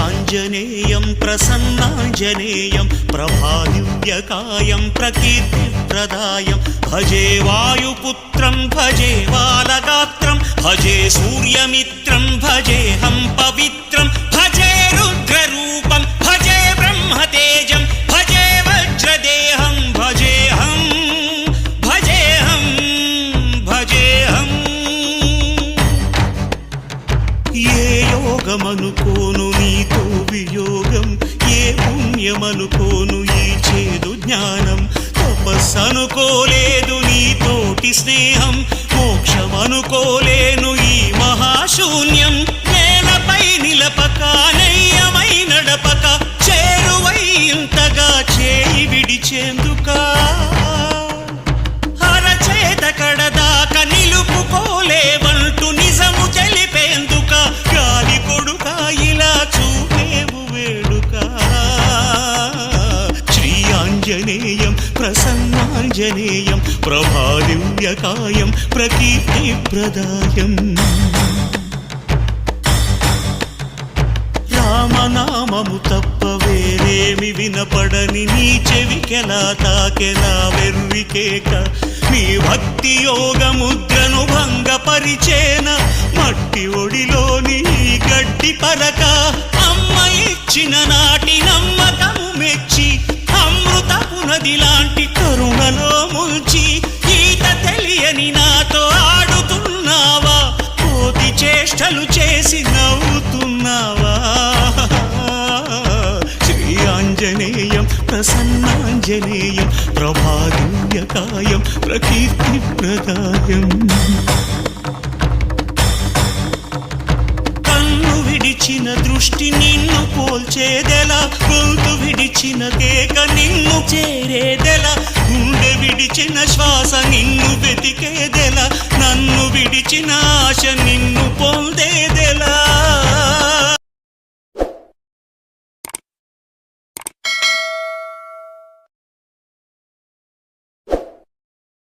ఆంజనేయం ప్రసన్నాంజనేయం ప్రభాదివ్యకాయం ప్రకీర్తిప్రదాయం భజే వాయుపుత్రం భజే బాలగాత్రం భజే సూర్యమిత్రం భజేహం పవిత్రం భజే రుద్రరూపం భజే బ్రహ్మతేజం భజే వజ్రదేహం భజేహం భజేహం భజేహం. ఏ యోగమనుకోను నీతో వియోగం, ఏ పుణ్యమనుకోను ఈ చేదు జ్ఞానం, తపస్సనుకోలేదు నీతోటి స్నేహం, మోక్షమనుకోలేను ఈ మహాశూన్యం. నేలపై నిలపక నయ్యమై నడపక చేరువై ఇంతగా చేయి విడిచేందుకా, అరచేత కడదాక నిలుపుకోలేవంటూ నిజము తెలిపేందుక, గాలి కొడుక ఇలా చూపేవు వేడుక. శ్రీ ఆంజనేయం ప్రసన్నాంజనేయం ప్రభాదివ్యకాయం ప్రకీర్తిప్రదాయం. రామనామము తప్ప వేరేమి వినపడని నీ చెవికెలా తాకెలా వెర్రికేక, నీ భక్తి యోగ ముద్రను భంగపరిచేన మట్టి ఒడిలోని గడ్డి పరక. అమ్మ ఇచ్చిన నాటి నమ్మకము మెచ్చి అమృతపు నది లాంటి కరుణలో ముంచి ఈత తెలియని నాతో ఆడుతున్నావా, కోతి చేష్టలు చేసి నవ్వుతున్నావా. శ్రీ ఆంజనేయం ప్రసన్నాంజనేయం ప్రభాదివ్యకాయం ప్రకీర్తిప్రదాయం. కన్ను విడిచిన దృష్టి నిన్ను పోల్చేదెలా, గొంతు విడిచిన కేక నిన్ను చేరేదెలా, గుండె విడిచిన శ్వాస నిన్ను వెతికేదెలా, నన్ను విడిచిన ఆశ నిన్ను